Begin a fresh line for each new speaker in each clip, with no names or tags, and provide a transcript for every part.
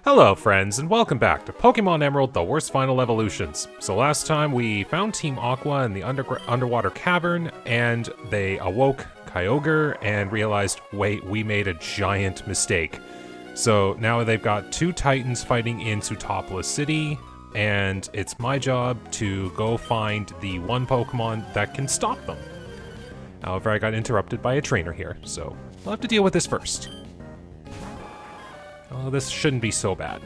Hello friends, and welcome back to Pokemon Emerald, the worst final evolutions. So last time we found Team Aqua in the underwater cavern, and they awoke Kyogre and realized, wait, we made a giant mistake. So now they've got two Titans fighting in Sootopolis City, and it's my job to go find the one Pokemon that can stop them. However, I got interrupted by a trainer here, so we'll have to deal with this first. Oh, this shouldn't be so bad.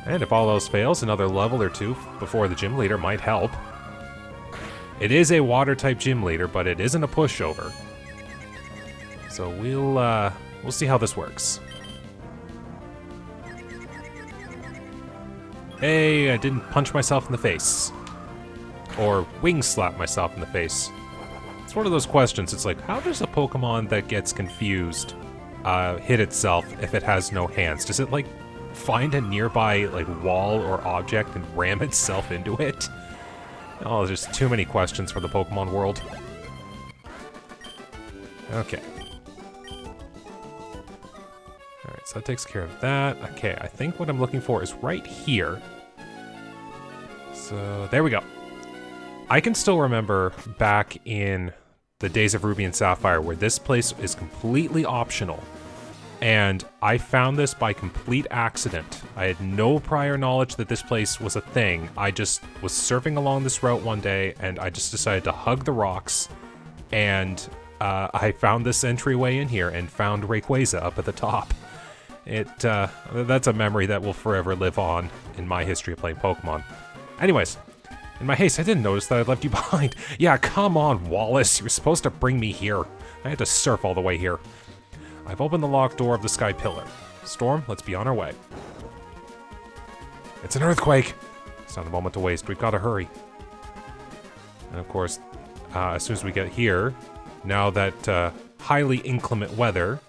And if all else fails, another level or two before the gym leader might help. It is a water-type gym leader, but it isn't a pushover. So we'll see how this works. Hey, I didn't punch myself in the face. Or wing slap myself in the face. It's one of those questions, it's like, how does a Pokemon that gets confused hit itself if it has no hands? Does it, like, find a nearby, like, wall or object and ram itself into it? Oh, there's just too many questions for the Pokemon world. Okay. Alright, so that takes care of that. Okay, I think what I'm looking for is right here. So, there we go. I can still remember back in the days of Ruby and Sapphire where this place is completely optional. And I found this by complete accident. I had no prior knowledge that this place was a thing. I just was surfing along this route one day, and I just decided to hug the rocks. And I found this entryway in here and found Rayquaza up at the top. That's a memory that will forever live on in my history of playing Pokemon. Anyways, in my haste, I didn't notice that I left you behind. Yeah, come on, Wallace. You were supposed to bring me here. I had to surf all the way here. I've opened the locked door of the Sky Pillar. Storm, let's be on our way. It's an earthquake! It's not a moment to waste. We've got to hurry. And of course, as soon as we get here, now that highly inclement weather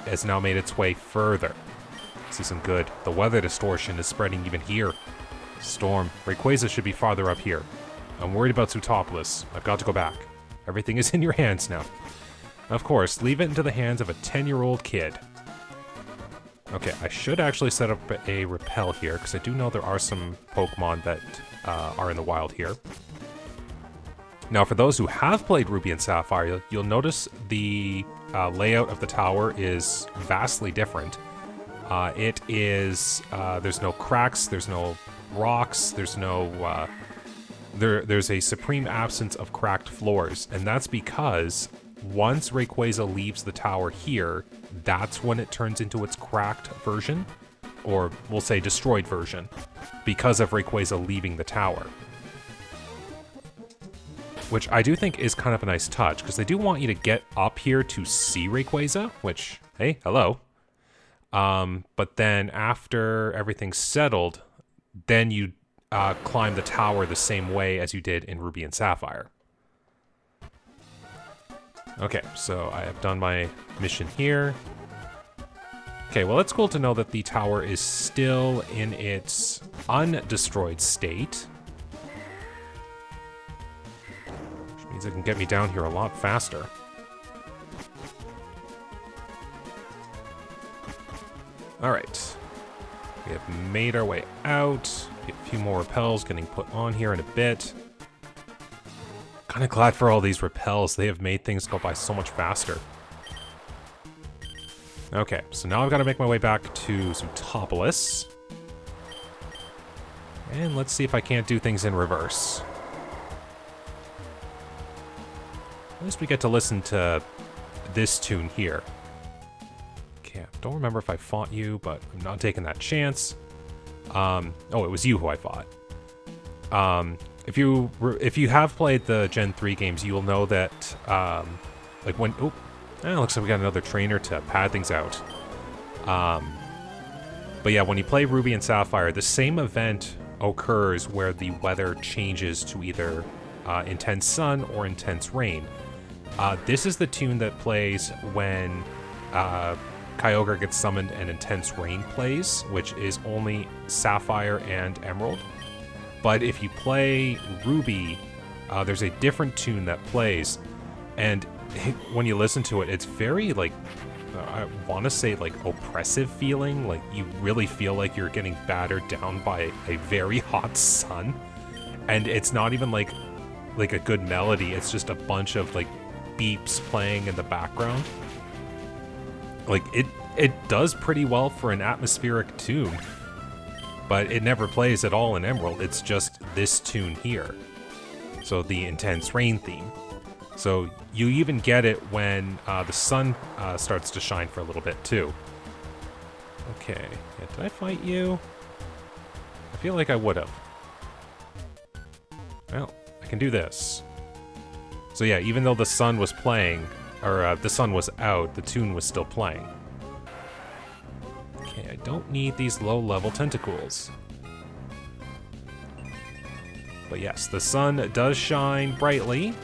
has now made its way further. This isn't good. The weather distortion is spreading even here. Storm, Rayquaza should be farther up here. I'm worried about Sootopolis. I've got to go back. Everything is in your hands now. Of course, leave it into the hands of a 10-year-old kid. Okay, I should actually set up a repel here, because I do know there are some Pokemon that are in the wild here. Now, for those who have played Ruby and Sapphire, you'll notice the layout of the tower is vastly different. There's no cracks, there's no rocks, there's no... There's a supreme absence of cracked floors, and that's because once Rayquaza leaves the tower here, that's when it turns into its cracked version, or we'll say destroyed version, because of Rayquaza leaving the tower. Which I do think is kind of a nice touch, because they do want you to get up here to see Rayquaza, which, hey, hello. But then after everything's settled, then you climb the tower the same way as you did in Ruby and Sapphire. Okay, so I have done my mission here. Okay, well, it's cool to know that the tower is still in its undestroyed state. Which means it can get me down here a lot faster. Alright. We have made our way out. Get a few more repels getting put on here in a bit. Kind of glad for all these repels. They have made things go by so much faster. Okay, so now I've got to make my way back to Sootopolis. And let's see if I can't do things in reverse. At least we get to listen to this tune here. Okay, I don't remember if I fought you, but I'm not taking that chance. Oh, it was you who I fought. If you have played the Gen 3 games, you'll know that, like when... Oh, looks like we got another trainer to pad things out. But yeah, when you play Ruby and Sapphire, the same event occurs where the weather changes to either intense sun or intense rain. This is the tune that plays when Kyogre gets summoned and intense rain plays, which is only Sapphire and Emerald. But if you play Ruby, there's a different tune that plays, and when you listen to it, it's very, like, I want to say, like, oppressive feeling. Like, you really feel like you're getting battered down by a very hot sun. And it's not even, like a good melody. It's just a bunch of, like, beeps playing in the background. Like, it does pretty well for an atmospheric tune. But it never plays at all in Emerald. It's just this tune here. So the intense rain theme. So you even get it when the sun starts to shine for a little bit too. Okay, yeah, did I fight you? I feel like I would have. Well, I can do this. So yeah, even though the sun was playing, or the sun was out, the tune was still playing. Okay, I don't need these low-level tentacles. But yes, the sun does shine brightly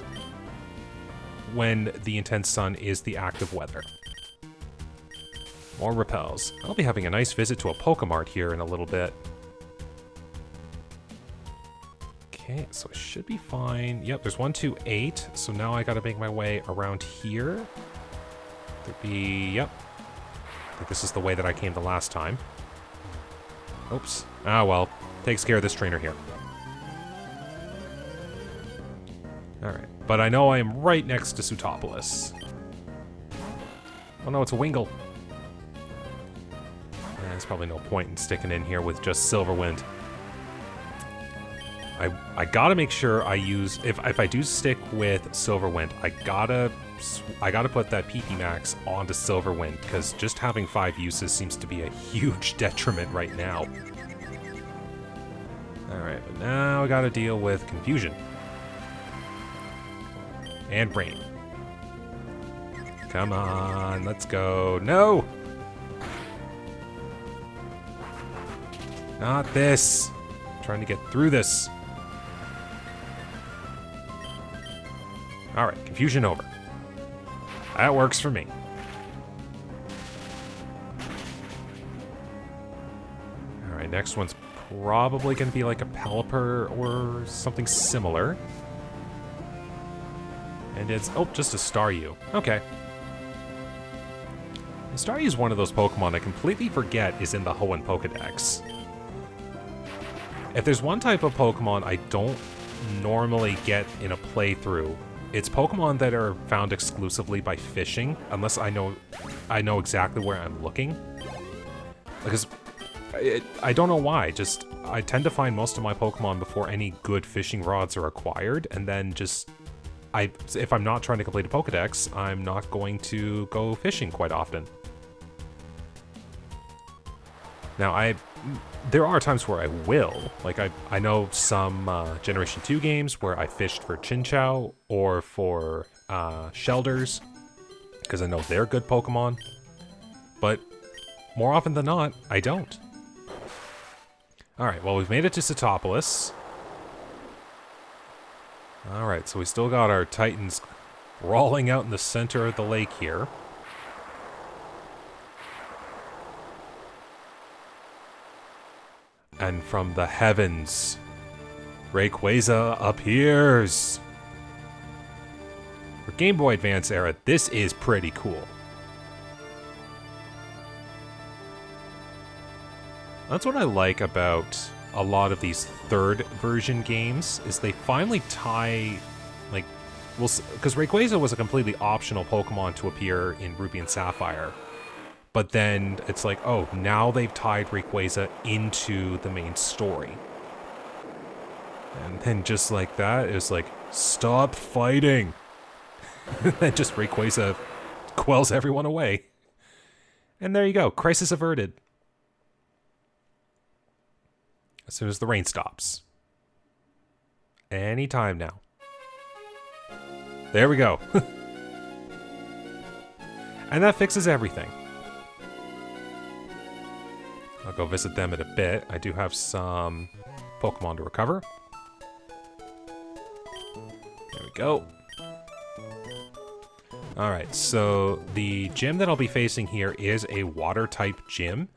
when the intense sun is the active weather. More repels. I'll be having a nice visit to a Pokemart here in a little bit. Okay, so it should be fine. Yep, there's 1, 2, 8. So now I gotta make my way around here. There'd be... Yep. I think this is the way that I came the last time. Oops. Ah, well. Takes care of this trainer here. Alright. But I know I am right next to Sutopolis. Oh no, it's a Wingull. There's probably no point in sticking in here with just Silverwind. I gotta make sure I use... If I do stick with Silverwind, I gotta put that PP Max onto Silverwind, because just having 5 uses seems to be a huge detriment right now. Alright, but now I gotta deal with Confusion. And Rain. Come on, let's go. No! Not this. I'm trying to get through this. Alright, confusion over. That works for me. Alright, next one's probably going to be like a Pelipper or something similar. And it's... Oh, just a Staryu. Okay. And Staryu is one of those Pokemon I completely forget is in the Hoenn Pokedex. If there's one type of Pokemon I don't normally get in a playthrough, it's Pokemon that are found exclusively by fishing, unless I know exactly where I'm looking. Because I don't know why, just I tend to find most of my Pokemon before any good fishing rods are acquired, and then just if I'm not trying to complete a Pokedex, I'm not going to go fishing quite often. Now, there are times where I will. Like, I know some Generation 2 games where I fished for Chinchou or for Shelders, because I know they're good Pokemon. But more often than not, I don't. Alright, well, we've made it to Sutopolis. Alright, so we still got our Titans crawling out in the center of the lake here. And from the heavens, Rayquaza appears! For Game Boy Advance era, this is pretty cool. That's what I like about a lot of these third version games, is they finally tie, like, because Rayquaza was a completely optional Pokemon to appear in Ruby and Sapphire. But then it's like, oh, now they've tied Rayquaza into the main story. And then just like that, it was like, stop fighting! And then just Rayquaza quells everyone away. And there you go, crisis averted. As soon as the rain stops. Anytime now. There we go. And that fixes everything. I'll go visit them in a bit. I do have some Pokemon to recover. There we go. Alright, so the gym that I'll be facing here is a water-type gym.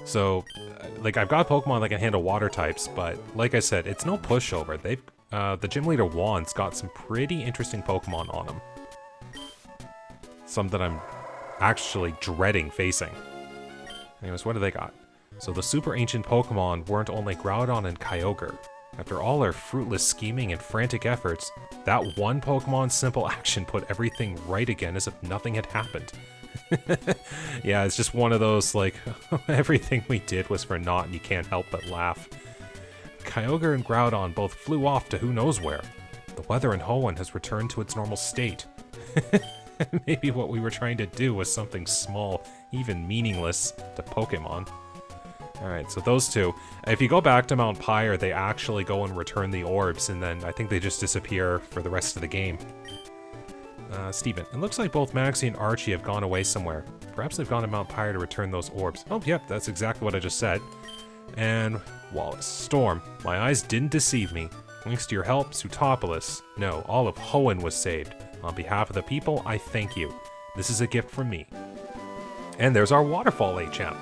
So, like, I've got Pokemon that can handle water types, but like I said, it's no pushover. They've, the gym leader Juan's got some pretty interesting Pokemon on him. Some that I'm actually dreading facing. Anyways, what do they got? So the super ancient Pokemon weren't only Groudon and Kyogre. After all our fruitless scheming and frantic efforts, that one Pokemon's simple action put everything right again as if nothing had happened. Yeah, it's just one of those, like, everything we did was for naught and you can't help but laugh. Kyogre and Groudon both flew off to who knows where. The weather in Hoenn has returned to its normal state. Maybe what we were trying to do was something small, even meaningless, to Pokemon. Alright, so those two. If you go back to Mount Pyre, they actually go and return the orbs, and then I think they just disappear for the rest of the game. Steven, it looks like both Maxie and Archie have gone away somewhere. Perhaps they've gone to Mount Pyre to return those orbs. Oh, yep, that's exactly what I just said. And Wallace. Storm, my eyes didn't deceive me. Thanks to your help, Sootopolis, no, all of Hoenn was saved. On behalf of the people, I thank you. This is a gift from me. And there's our waterfall HM.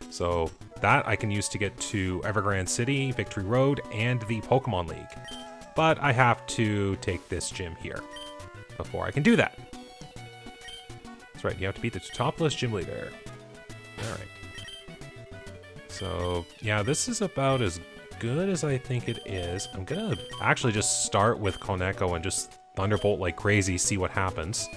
So that I can use to get to Evergrande City, Victory Road, and the Pokemon League. But I have to take this gym here before I can do that. That's right, you have to beat the Sootopolis gym leader. Alright. So, yeah, this is about as good as I think it is. I'm gonna actually just start with Koneko and just Thunderbolt like crazy, see what happens.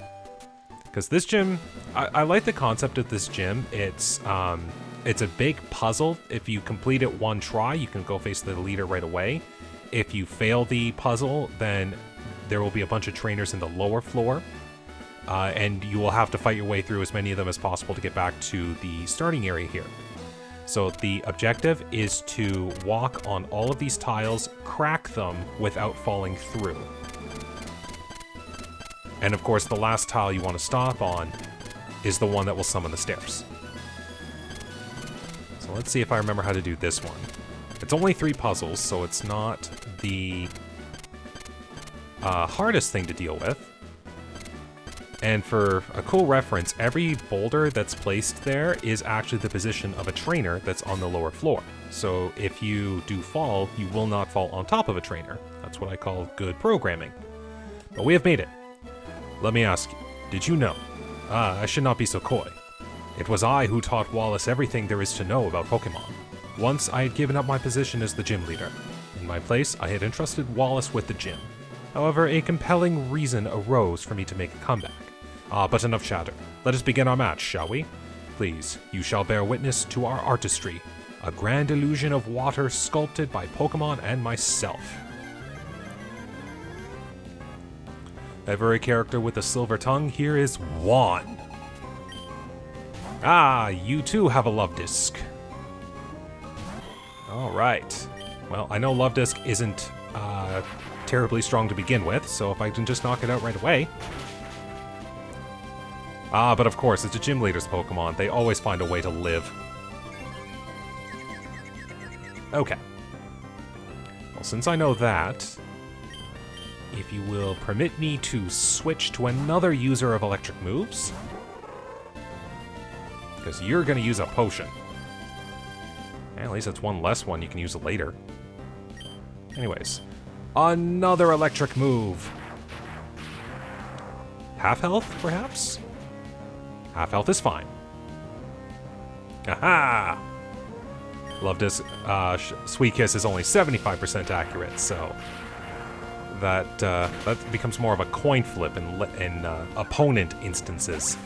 Because this gym, I like the concept of this gym. It's a big puzzle. If you complete it one try, you can go face the leader right away. If you fail the puzzle, then there will be a bunch of trainers in the lower floor. And you will have to fight your way through as many of them as possible to get back to the starting area here. So the objective is to walk on all of these tiles, crack them without falling through. And of course, the last tile you want to stop on is the one that will summon the stairs. So let's see if I remember how to do this one. It's only 3 puzzles, so it's not the hardest thing to deal with. And for a cool reference, every boulder that's placed there is actually the position of a trainer that's on the lower floor. So if you do fall, you will not fall on top of a trainer. That's what I call good programming. But we have made it. Let me ask you, did you know? I should not be so coy. It was I who taught Wallace everything there is to know about Pokemon. Once I had given up my position as the gym leader. In my place, I had entrusted Wallace with the gym. However, a compelling reason arose for me to make a comeback. But enough chatter. Let us begin our match, shall we? Please, you shall bear witness to our artistry. A grand illusion of water sculpted by Pokemon and myself. Every character with a silver tongue, here is Juan. Ah, you too have a love disc. Alright. Well, I know love disc isn't terribly strong to begin with, so if I can just knock it out right away. But of course, it's a gym leader's Pokemon. They always find a way to live. Okay. Well, since I know that, if you will permit me to switch to another user of electric moves, because you're going to use a potion. And at least that's one less one, you can use it later. Anyways, another electric move. Half health, perhaps? Half health is fine. Aha! Love Disc, Sweet Kiss is only 75% accurate, so that becomes more of a coin flip in opponent instances.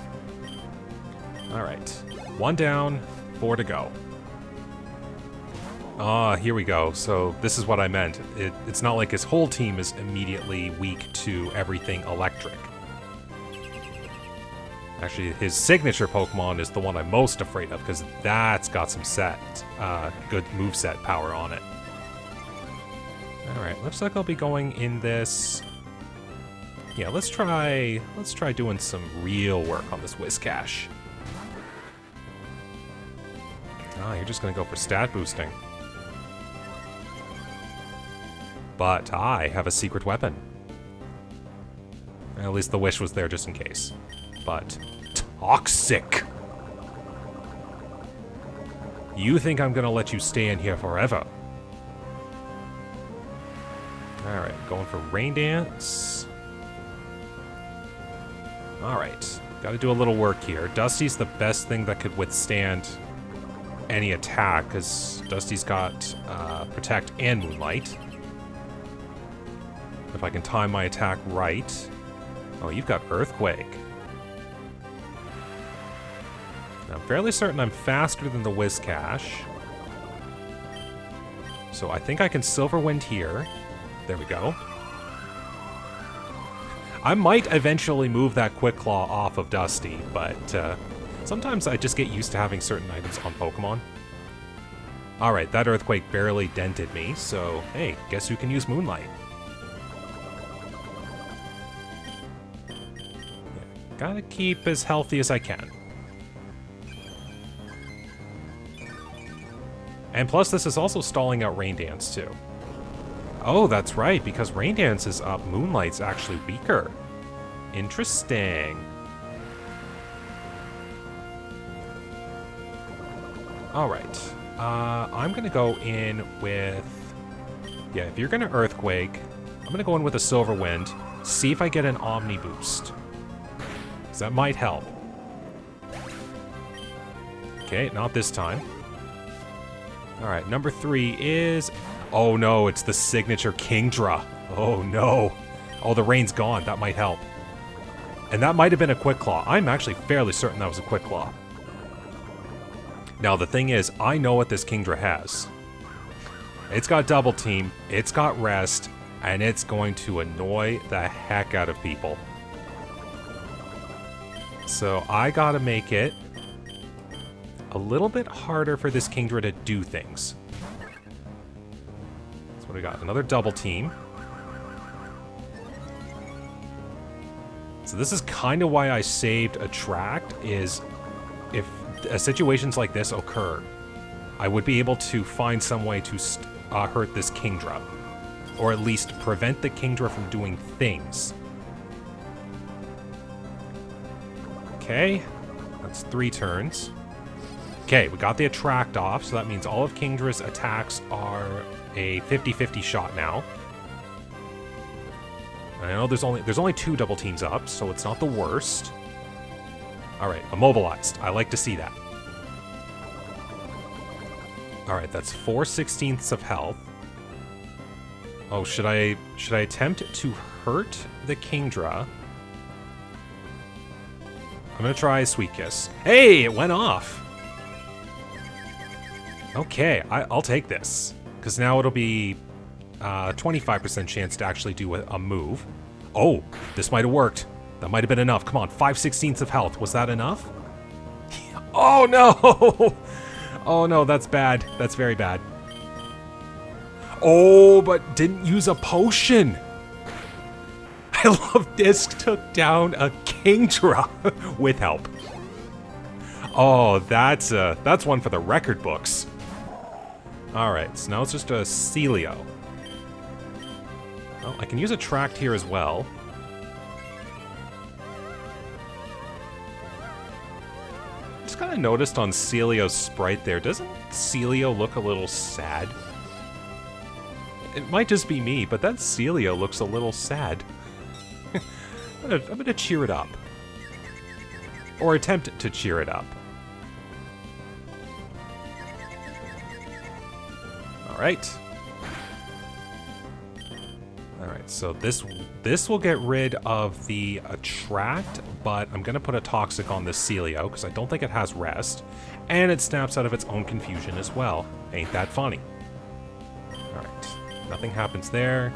Alright, 1 down, 4 to go. Here we go. So this is what I meant. It's not like his whole team is immediately weak to everything electric. Actually, his signature Pokemon is the one I'm most afraid of, because that's got some good moveset power on it. Alright, looks like I'll be going in this. Yeah, let's try doing some real work on this Whiscash. You're just gonna go for stat boosting. But I have a secret weapon. At least the wish was there just in case. But toxic. You think I'm gonna let you stay in here forever? Alright, going for Rain Dance. Alright, Gotta do a little work here. Dusty's the best thing that could withstand any attack, because Dusty's got Protect and Moonlight. If I can time my attack right. Oh, you've got Earthquake. Now, I'm fairly certain I'm faster than the Whiscash. So I think I can Silver Wind here. There we go. I might eventually move that Quick Claw off of Dusty, but sometimes I just get used to having certain items on Pokemon. Alright, that Earthquake barely dented me, so hey, guess who can use Moonlight? Yeah, gotta keep as healthy as I can. And plus, this is also stalling out Rain Dance, too. Oh, that's right, because Rain Dance is up, Moonlight's actually weaker. Interesting. Alright. I'm gonna go in with... Yeah, if you're gonna Earthquake, I'm gonna go in with a Silver Wind, see if I get an Omni Boost. Because that might help. Okay, not this time. Alright, number 3 is... Oh no, it's the signature Kingdra. Oh no. Oh, the rain's gone. That might help. And that might have been a Quick Claw. I'm actually fairly certain that was a Quick Claw. Now, the thing is, I know what this Kingdra has. It's got Double Team, it's got Rest, and it's going to annoy the heck out of people. So I gotta make it a little bit harder for this Kingdra to do things. That's what we got. Another Double Team. So this is kind of why I saved Attract, is if situations like this occur, I would be able to find some way to hurt this Kingdra. Or at least prevent the Kingdra from doing things. Okay, that's 3 turns. Okay, we got the Attract off, so that means all of Kingdra's attacks are a 50-50 shot now. And I know there's only 2 Double Teams up, so it's not the worst. Alright, immobilized. I like to see that. Alright, that's 4/16 of health. Oh, should I attempt to hurt the Kingdra? I'm gonna try Sweet Kiss. Hey, it went off! Okay, I'll take this. Because now it'll be 25% chance to actually do a move. Oh, this might have worked. That might have been enough. Come on, 5/16 of health. Was that enough? Oh no! Oh no, that's bad. That's very bad. Oh, but didn't use a potion. I love Disc took down a Kingdra with help. Oh, that's one for the record books. Alright, so now it's just a Celio. Well, I can use Attract here as well. Just kind of noticed on Celio's sprite there, doesn't Celio look a little sad? It might just be me, but that Celio looks a little sad. I'm gonna cheer it up. Or attempt to cheer it up. Alright. Alright, so this will get rid of the Attract, but I'm gonna put a Toxic on this Celio, because I don't think it has Rest. And it snaps out of its own confusion as well. Ain't that funny? Alright, nothing happens there.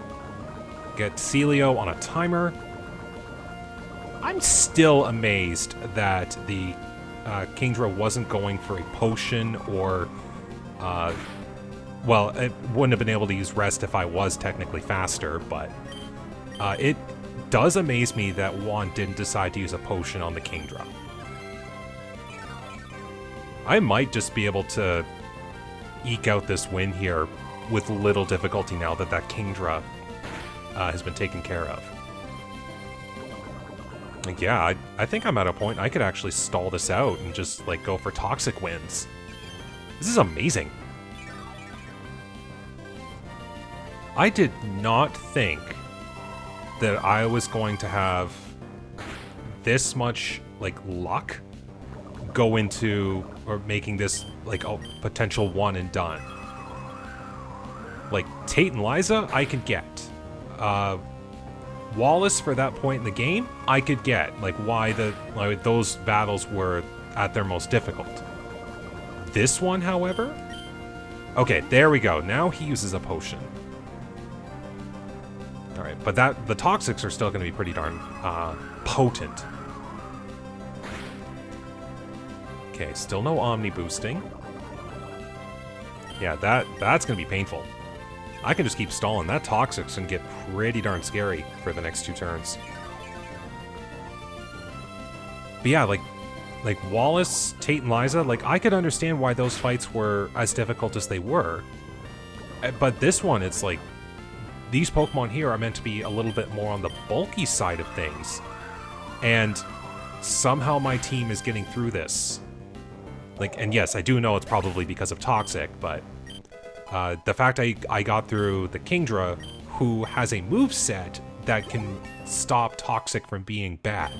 Get Celio on a timer. I'm still amazed that the Kingdra wasn't going for a potion or... well, it wouldn't have been able to use Rest if I was technically faster, but it does amaze me that Juan didn't decide to use a potion on the Kingdra. I might just be able to eke out this win here with little difficulty now that that Kingdra has been taken care of. Like, yeah, I think I'm at a point I could actually stall this out and just, like, go for Toxic wins. This is amazing. I did not think that I was going to have this much like, luck go into, or making this, like, a potential one and done. Like, Tate and Liza, I could get. Wallace, for that point in the game, I could get. Like, why those battles were at their most difficult. This one, however... Okay, there we go. Now he uses a potion. Alright, but the Toxics are still going to be pretty darn potent. Okay, still no Omni boosting. Yeah, that's going to be painful. I can just keep stalling. That Toxic's can get pretty darn scary for the next 2 turns. But yeah, like Wallace, Tate, and Liza, like, I could understand why those fights were as difficult as they were. But this one, it's like, these Pokemon here are meant to be a little bit more on the bulky side of things. And somehow my team is getting through this. Like, and yes, I do know it's probably because of Toxic, but the fact I got through the Kingdra, who has a moveset that can stop Toxic from being bad.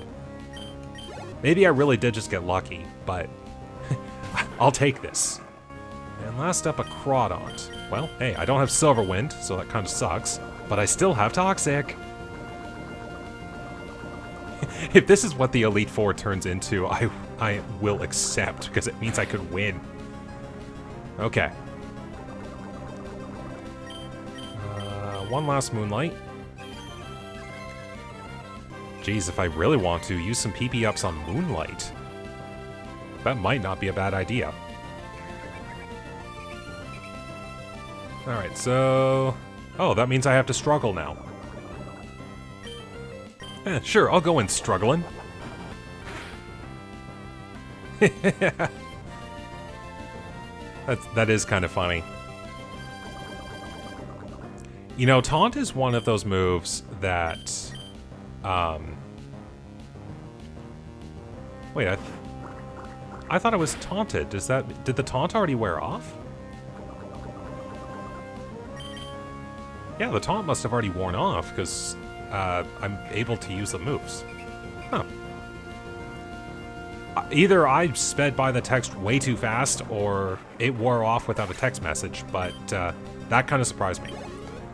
Maybe I really did just get lucky, but I'll take this. And last up, a Crawdont. Well, hey, I don't have Silverwind, so that kind of sucks, but I still have Toxic. If this is what the Elite Four turns into, I will accept, because it means I could win. Okay. One last Moonlight. Geez, if I really want to, use some PP ups on Moonlight. That might not be a bad idea. Alright, so... Oh, that means I have to struggle now. Sure, I'll go in struggling. That is kind of funny. You know, Taunt is one of those moves that... Wait, I thought it was taunted. Did the taunt already wear off? Yeah, the taunt must have already worn off, because I'm able to use the moves. Huh. Either I sped by the text way too fast, or it wore off without a text message, but that kind of surprised me.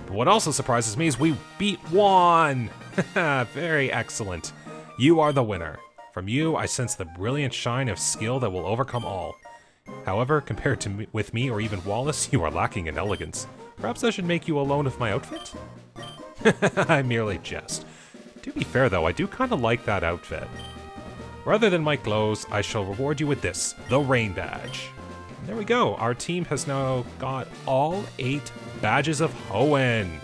But what also surprises me is we beat Juan! Very excellent. You are the winner. From you, I sense the brilliant shine of skill that will overcome all. However, compared to with me or even Wallace, you are lacking in elegance. Perhaps I should make you a loan of my outfit? I merely jest. To be fair though, I do kind of like that outfit. Rather than my clothes, I shall reward you with this, the Rain Badge. And there we go, our team has now got all 8 badges of Hoenn.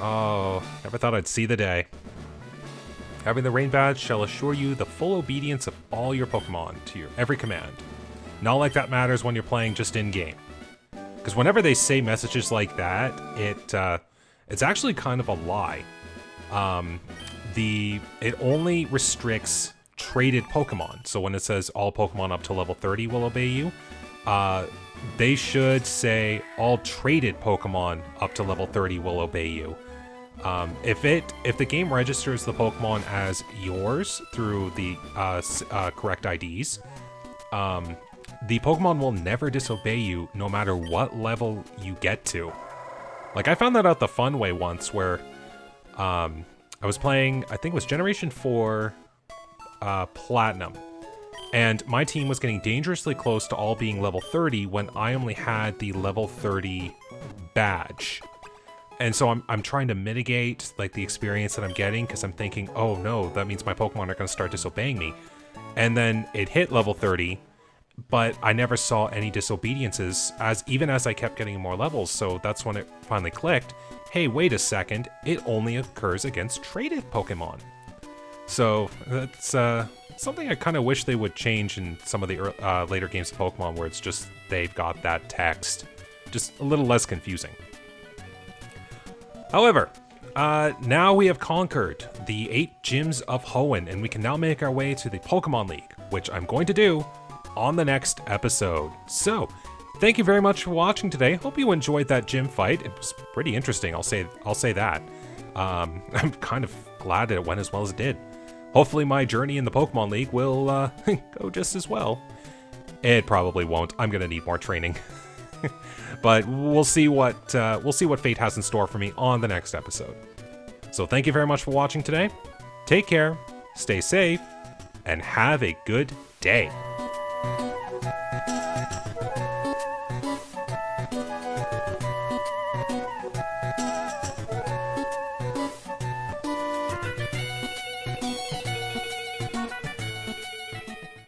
Oh, never thought I'd see the day. Having the Rain Badge shall assure you the full obedience of all your Pokemon to your every command. Not like that matters when you're playing just in-game. Because whenever they say messages like that, it's actually kind of a lie. It only restricts traded Pokemon. So when it says all Pokemon up to level 30 will obey you, they should say all traded Pokemon up to level 30 will obey you. If the game registers the Pokemon as yours through the correct IDs, the Pokemon will never disobey you no matter what level you get to. Like, I found that out the fun way once where I was playing, I think it was Generation 4 Platinum, and my team was getting dangerously close to all being level 30 when I only had the level 30 badge. And so I'm trying to mitigate, like, the experience that I'm getting, because I'm thinking, oh no, that means my Pokemon are going to start disobeying me. And then it hit level 30, but I never saw any disobediences, even as I kept getting more levels, so that's when it finally clicked. Hey, wait a second, it only occurs against traded Pokemon. So that's something I kind of wish they would change in some of the later games of Pokemon, where it's just they've got that text. Just a little less confusing. However, now we have conquered the 8 gyms of Hoenn, and we can now make our way to the Pokemon League, which I'm going to do on the next episode. So, thank you very much for watching today. Hope you enjoyed that gym fight. It was pretty interesting, I'll say that. I'm kind of glad that it went as well as it did. Hopefully my journey in the Pokemon League will go just as well. It probably won't. I'm gonna need more training. But we'll see what fate has in store for me on the next episode. So thank you very much for watching today. Take care, stay safe, and have a good day.